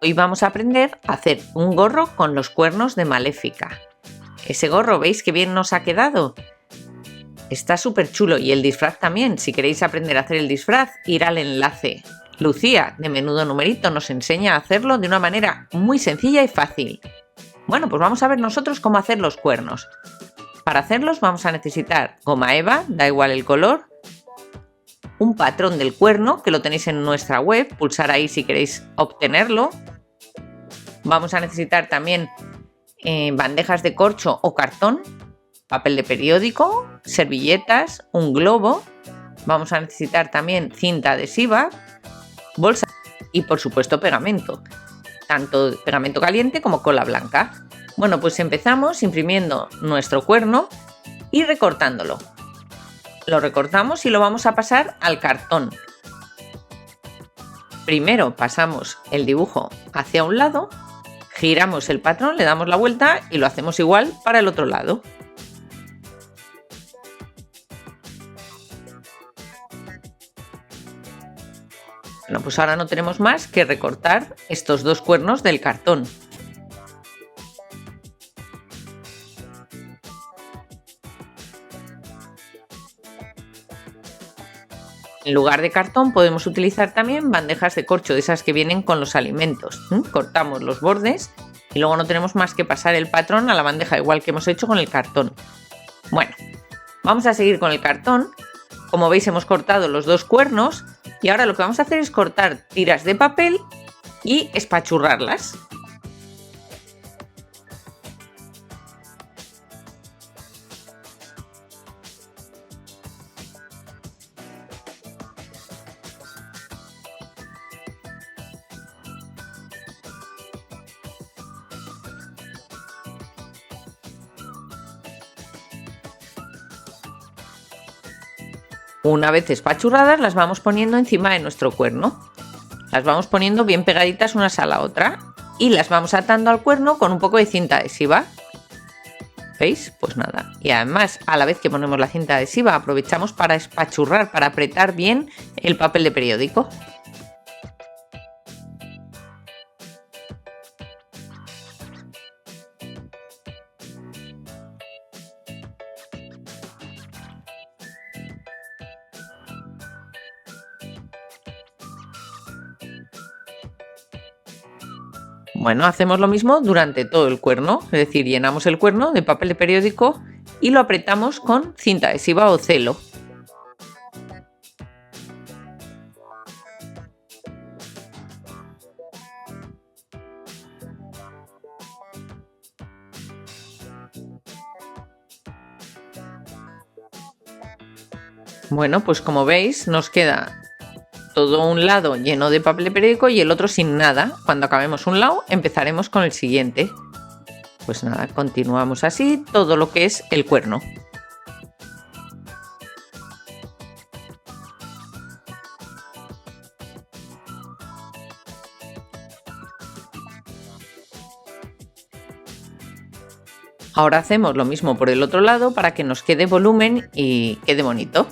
Hoy vamos a aprender a hacer un gorro con los cuernos de Maléfica. Ese gorro, ¿veis qué bien nos ha quedado? Está súper chulo y el disfraz también. Si queréis aprender a hacer el disfraz, ir al enlace. Lucía, de Menudo Numerito, nos enseña a hacerlo de una manera muy sencilla y fácil. Bueno, pues vamos a ver nosotros cómo hacer los cuernos. Para hacerlos vamos a necesitar goma eva, da igual el color, un patrón del cuerno, que lo tenéis en nuestra web, pulsar ahí si queréis obtenerlo. Vamos a necesitar también bandejas de corcho o cartón, papel de periódico, servilletas, un globo. Vamos a necesitar también cinta adhesiva, bolsa y por supuesto pegamento, tanto pegamento caliente como cola blanca. Bueno, pues empezamos imprimiendo nuestro cuerno y recortándolo. Lo recortamos y lo vamos a pasar al cartón. Primero pasamos el dibujo hacia un lado, giramos el patrón, le damos la vuelta y lo hacemos igual para el otro lado. Bueno, pues ahora no tenemos más que recortar estos dos cuernos del cartón. En lugar de cartón podemos utilizar también bandejas de corcho, de esas que vienen con los alimentos. Cortamos los bordes y luego no tenemos más que pasar el patrón a la bandeja, igual que hemos hecho con el cartón. Bueno, vamos a seguir con el cartón. Como veis, hemos cortado los dos cuernos y ahora lo que vamos a hacer es cortar tiras de papel y espachurrarlas. Una vez espachurradas, las vamos poniendo encima de nuestro cuerno. Las vamos poniendo bien pegaditas unas a la otra y las vamos atando al cuerno con un poco de cinta adhesiva. ¿Veis? Pues nada. Y además, a la vez que ponemos la cinta adhesiva, aprovechamos para espachurrar, para apretar bien el papel de periódico. Bueno, hacemos lo mismo durante todo el cuerno, es decir, llenamos el cuerno de papel de periódico y lo apretamos con cinta adhesiva o celo. Bueno, pues como veis nos queda todo un lado lleno de papel de periódico y el otro sin nada. Cuando acabemos un lado empezaremos con el siguiente. Pues nada, continuamos así todo lo que es el cuerno. Ahora hacemos lo mismo por el otro lado para que nos quede volumen y quede bonito.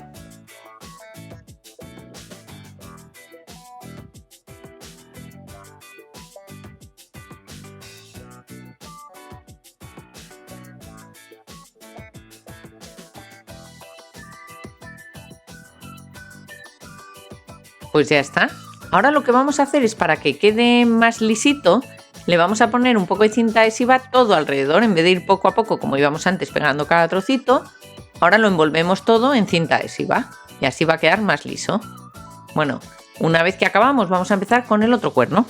Pues ya está. Ahora lo que vamos a hacer es, para que quede más lisito, le vamos a poner un poco de cinta adhesiva todo alrededor. En vez de ir poco a poco como íbamos antes pegando cada trocito, ahora lo envolvemos todo en cinta adhesiva y así va a quedar más liso. Bueno, una vez que acabamos vamos a empezar con el otro cuerno.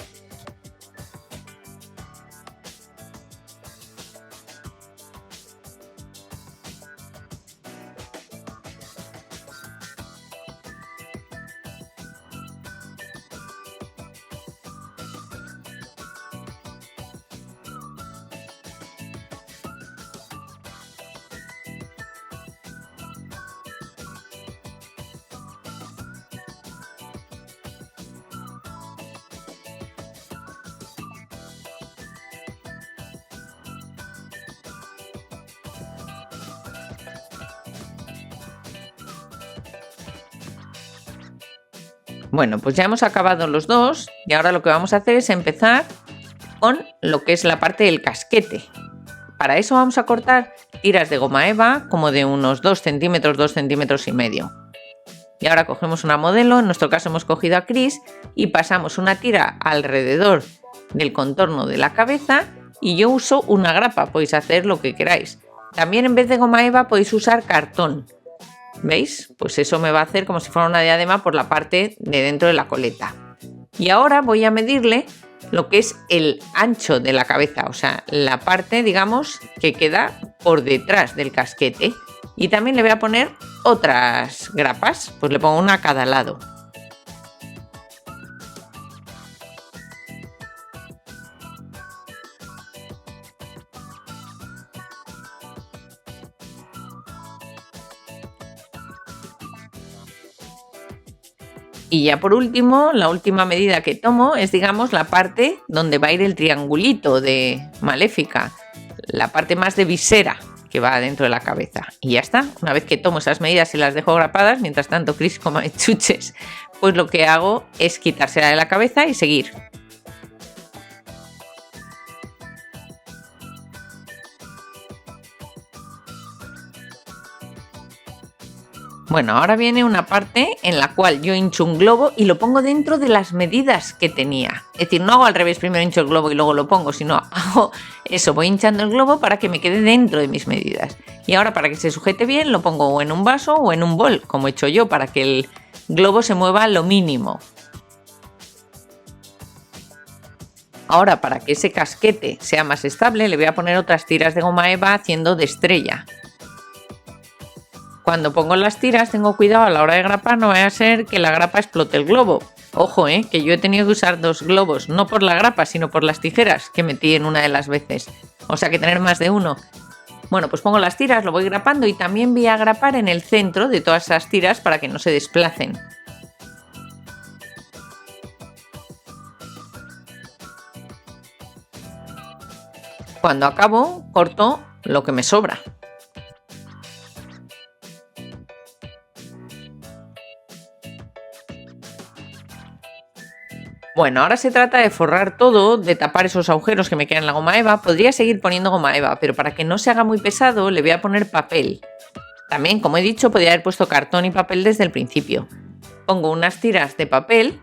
Bueno, pues ya hemos acabado los dos y ahora lo que vamos a hacer es empezar con lo que es la parte del casquete. Para eso vamos a cortar tiras de goma eva como de unos 2 centímetros, 2 centímetros y medio. Y ahora cogemos una modelo, en nuestro caso hemos cogido a Chris, y pasamos una tira alrededor del contorno de la cabeza y yo uso una grapa, podéis hacer lo que queráis. También en vez de goma eva podéis usar cartón. ¿Veis? Pues eso me va a hacer como si fuera una diadema por la parte de dentro de la coleta. Y ahora voy a medirle lo que es el ancho de la cabeza, o sea, la parte, digamos, que queda por detrás del casquete. Y también le voy a poner otras grapas, pues le pongo una a cada lado. Y ya por último, la última medida que tomo es, digamos, la parte donde va a ir el triangulito de Maléfica, la parte más de visera que va dentro de la cabeza. Y ya está. Una vez que tomo esas medidas y las dejo grapadas, mientras tanto Chris coma chuches, pues lo que hago es quitársela de la cabeza y seguir. Bueno, ahora viene una parte en la cual yo hincho un globo y lo pongo dentro de las medidas que tenía. Es decir, no hago al revés, primero hincho el globo y luego lo pongo, sino hago eso, voy hinchando el globo para que me quede dentro de mis medidas. Y ahora, para que se sujete bien, lo pongo o en un vaso o en un bol, como he hecho yo, para que el globo se mueva lo mínimo. Ahora, para que ese casquete sea más estable, le voy a poner otras tiras de goma eva haciendo de estrella. Cuando pongo las tiras tengo cuidado a la hora de grapar, no vaya a ser que la grapa explote el globo. Ojo, que yo he tenido que usar 2 globos, no por la grapa, sino por las tijeras que metí en una de las veces. O sea que tener más de uno. Bueno, pues pongo las tiras, lo voy grapando y también voy a grapar en el centro de todas esas tiras para que no se desplacen. Cuando acabo, corto lo que me sobra. Bueno, ahora se trata de forrar todo, de tapar esos agujeros que me quedan en la goma eva. Podría seguir poniendo goma eva, pero para que no se haga muy pesado le voy a poner papel. También, como he dicho, podría haber puesto cartón y papel desde el principio. Pongo unas tiras de papel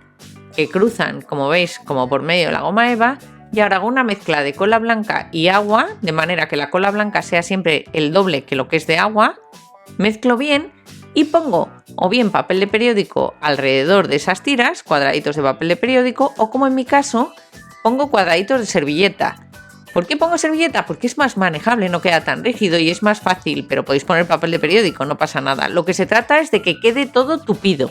que cruzan, como veis, como por medio de la goma eva, y ahora hago una mezcla de cola blanca y agua, de manera que la cola blanca sea siempre el doble que lo que es de agua. Mezclo bien y pongo o bien papel de periódico alrededor de esas tiras, cuadraditos de papel de periódico, o como en mi caso, pongo cuadraditos de servilleta. ¿Por qué pongo servilleta? Porque es más manejable, no queda tan rígido y es más fácil, pero podéis poner papel de periódico, no pasa nada. Lo que se trata es de que quede todo tupido.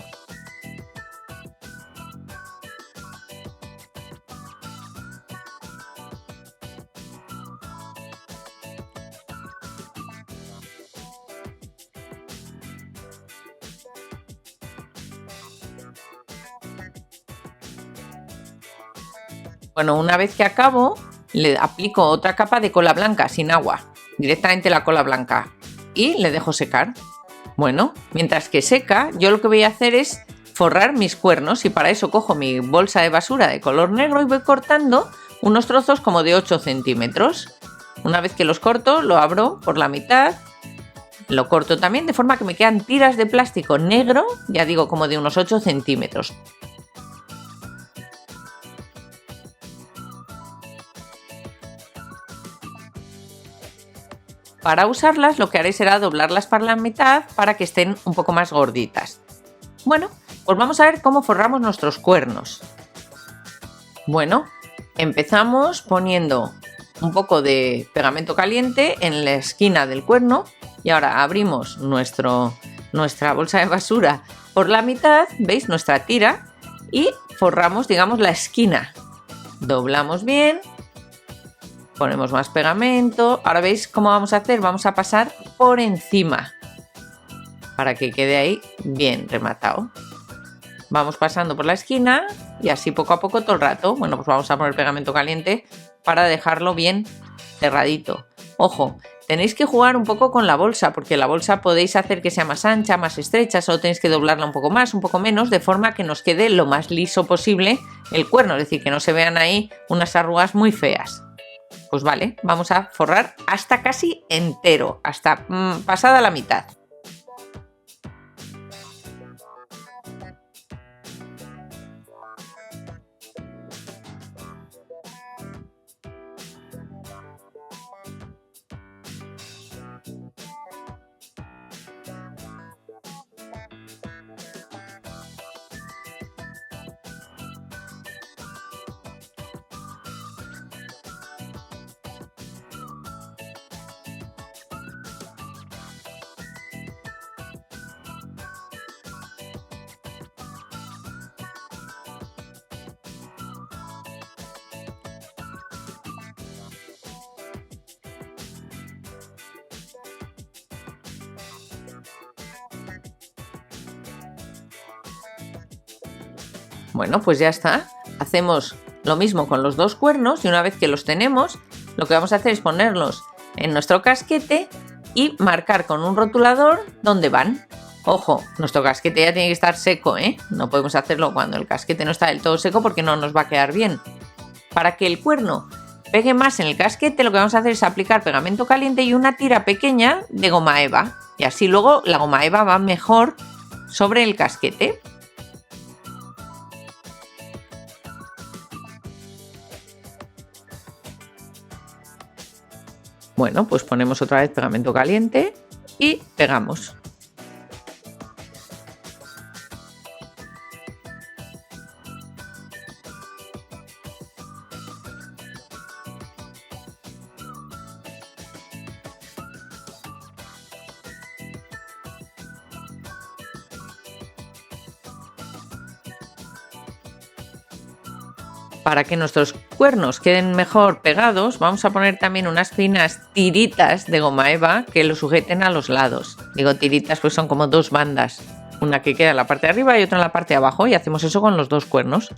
Bueno, una vez que acabo, le aplico otra capa de cola blanca sin agua, directamente la cola blanca, y le dejo secar. Bueno, mientras que seca, yo lo que voy a hacer es forrar mis cuernos y para eso cojo mi bolsa de basura de color negro y voy cortando unos trozos como de 8 centímetros. Una vez que los corto, lo abro por la mitad, lo corto también de forma que me quedan tiras de plástico negro, ya digo, como de unos 8 centímetros. Para usarlas lo que haré será doblarlas por la mitad para que estén un poco más gorditas. Bueno, pues vamos a ver cómo forramos nuestros cuernos. Bueno, empezamos poniendo un poco de pegamento caliente en la esquina del cuerno y ahora abrimos nuestra bolsa de basura por la mitad, ¿veis? Nuestra tira, y forramos, digamos, la esquina. Doblamos bien. Ponemos más pegamento. Ahora veis cómo vamos a hacer. Vamos a pasar por encima para que quede ahí bien rematado. Vamos pasando por la esquina y así poco a poco todo el rato. Bueno, pues vamos a poner pegamento caliente para dejarlo bien cerradito. Ojo, tenéis que jugar un poco con la bolsa, porque la bolsa podéis hacer que sea más ancha, más estrecha, solo tenéis que doblarla un poco más, un poco menos, de forma que nos quede lo más liso posible el cuerno, es decir, que no se vean ahí unas arrugas muy feas. Pues vale, vamos a forrar hasta casi entero, hasta pasada la mitad. Bueno, pues ya está. Hacemos lo mismo con los dos cuernos y una vez que los tenemos, lo que vamos a hacer es ponerlos en nuestro casquete y marcar con un rotulador dónde van. Ojo, nuestro casquete ya tiene que estar seco, ¿eh? No podemos hacerlo cuando el casquete no está del todo seco porque no nos va a quedar bien. Para que el cuerno pegue más en el casquete, lo que vamos a hacer es aplicar pegamento caliente y una tira pequeña de goma eva. Y así luego la goma eva va mejor sobre el casquete. Bueno, pues ponemos otra vez pegamento caliente y pegamos. Para que nuestros cuernos queden mejor pegados, vamos a poner también unas finas tiritas de goma eva que lo sujeten a los lados. Digo tiritas, pues son como dos bandas, una que queda en la parte de arriba y otra en la parte de abajo, y hacemos eso con los dos cuernos.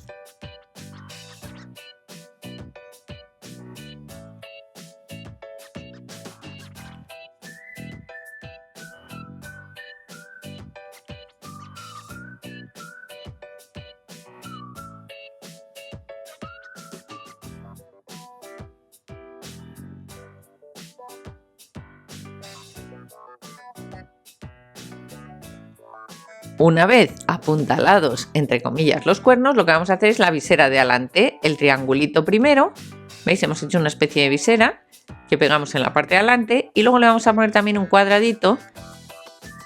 Una vez apuntalados, entre comillas, los cuernos, lo que vamos a hacer es la visera de adelante, el triangulito primero. ¿Veis? Hemos hecho una especie de visera que pegamos en la parte de adelante y luego le vamos a poner también un cuadradito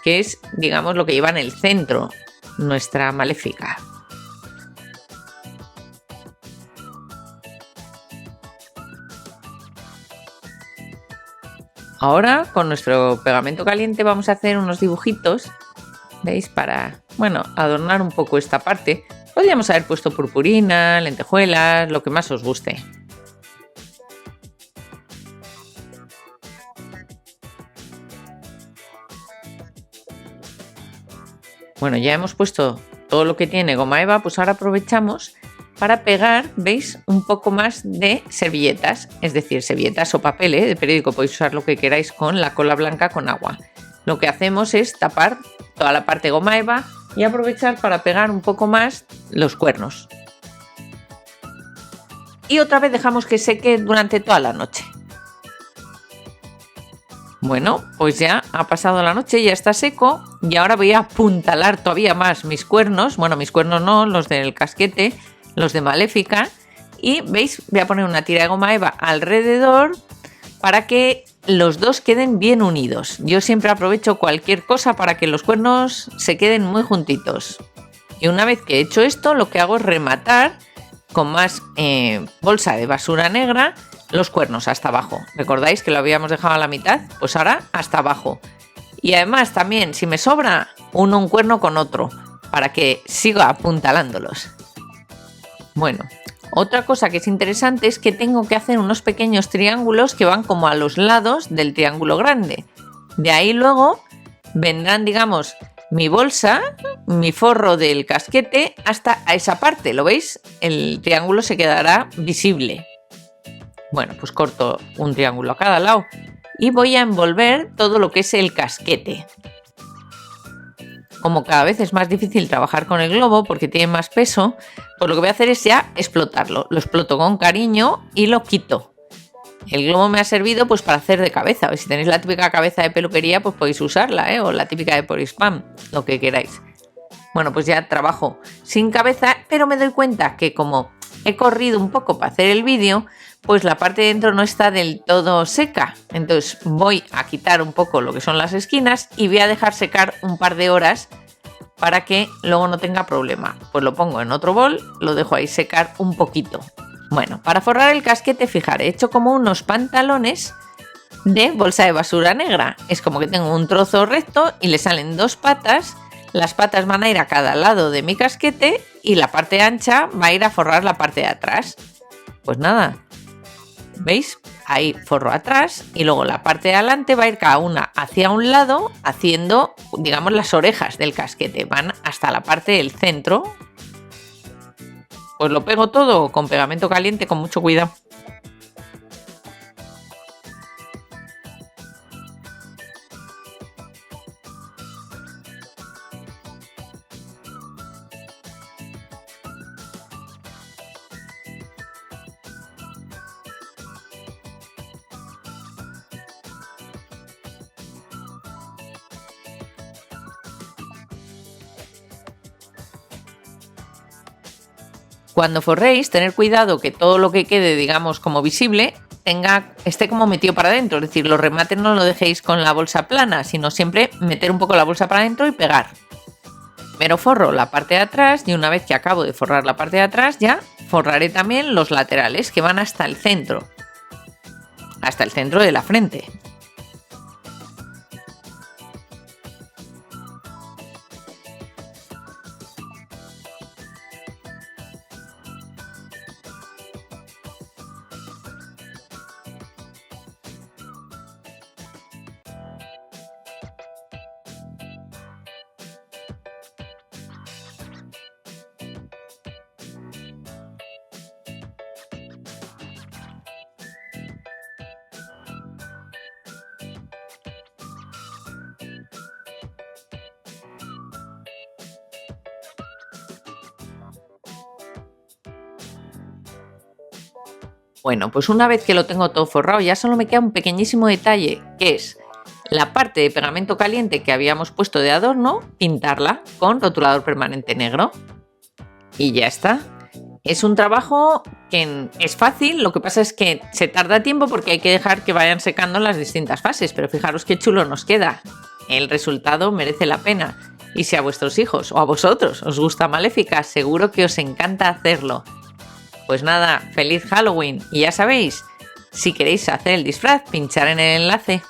que es, digamos, lo que lleva en el centro nuestra maléfica. Ahora con nuestro pegamento caliente vamos a hacer unos dibujitos, ¿veis? Para, bueno, adornar un poco esta parte. Podríamos haber puesto purpurina, lentejuelas, lo que más os guste. Bueno, ya hemos puesto todo lo que tiene goma eva, pues ahora aprovechamos para pegar, ¿veis? Un poco más de servilletas, es decir, servilletas o papel, de periódico, podéis usar lo que queráis con la cola blanca con agua. Lo que hacemos es tapar toda la parte de goma eva y aprovechar para pegar un poco más los cuernos. Y otra vez dejamos que seque durante toda la noche. Bueno, pues ya ha pasado la noche, ya está seco y ahora voy a apuntalar todavía más mis cuernos. Bueno, mis cuernos no, los del casquete, los de Maléfica. Y veis, voy a poner una tira de goma eva alrededor para que los dos queden bien unidos. Yo siempre aprovecho cualquier cosa para que los cuernos se queden muy juntitos. Y una vez que he hecho esto, lo que hago es rematar con más bolsa de basura negra los cuernos hasta abajo. ¿Recordáis que lo habíamos dejado a la mitad? Pues ahora hasta abajo. Y además también, si me sobra, uno un cuerno con otro para que siga apuntalándolos. Bueno, otra cosa que es interesante es que tengo que hacer unos pequeños triángulos que van como a los lados del triángulo grande. De ahí luego vendrán, digamos, mi bolsa, mi forro del casquete hasta a esa parte. ¿Lo veis? El triángulo se quedará visible. Bueno, pues corto un triángulo a cada lado y voy a envolver todo lo que es el casquete. Como cada vez es más difícil trabajar con el globo porque tiene más peso, pues lo que voy a hacer es ya explotarlo. Lo exploto con cariño y lo quito. El globo me ha servido pues para hacer de cabeza. Si tenéis la típica cabeza de peluquería, pues podéis usarla, o la típica de Polispam, lo que queráis. Bueno, pues ya trabajo sin cabeza, pero me doy cuenta que como he corrido un poco para hacer el vídeo, pues la parte de dentro no está del todo seca. Entonces voy a quitar un poco lo que son las esquinas y voy a dejar secar un par de horas para que luego no tenga problema. Pues lo pongo en otro bol, lo dejo ahí secar un poquito. Bueno, para forrar el casquete, fijar, he hecho como unos pantalones de bolsa de basura negra. Es como que tengo un trozo recto y le salen dos patas. Las patas van a ir a cada lado de mi casquete y la parte ancha va a ir a forrar la parte de atrás. Pues nada, ¿veis? Ahí forro atrás y luego la parte de adelante va a ir cada una hacia un lado haciendo, digamos, las orejas del casquete. Van hasta la parte del centro. Pues lo pego todo con pegamento caliente con mucho cuidado. Cuando forréis, tener cuidado que todo lo que quede, digamos, como visible, esté como metido para adentro. Es decir, los remates no lo dejéis con la bolsa plana, sino siempre meter un poco la bolsa para adentro y pegar. Primero forro la parte de atrás y una vez que acabo de forrar la parte de atrás, ya forraré también los laterales que van hasta el centro de la frente. Bueno, pues una vez que lo tengo todo forrado, ya solo me queda un pequeñísimo detalle, que es la parte de pegamento caliente que habíamos puesto de adorno, pintarla con rotulador permanente negro. Y ya está. Es un trabajo que es fácil, lo que pasa es que se tarda tiempo porque hay que dejar que vayan secando las distintas fases, pero fijaros qué chulo nos queda. El resultado merece la pena. Y si a vuestros hijos o a vosotros os gusta Maléfica, seguro que os encanta hacerlo. Pues nada, feliz Halloween y ya sabéis, si queréis hacer el disfraz, pinchar en el enlace.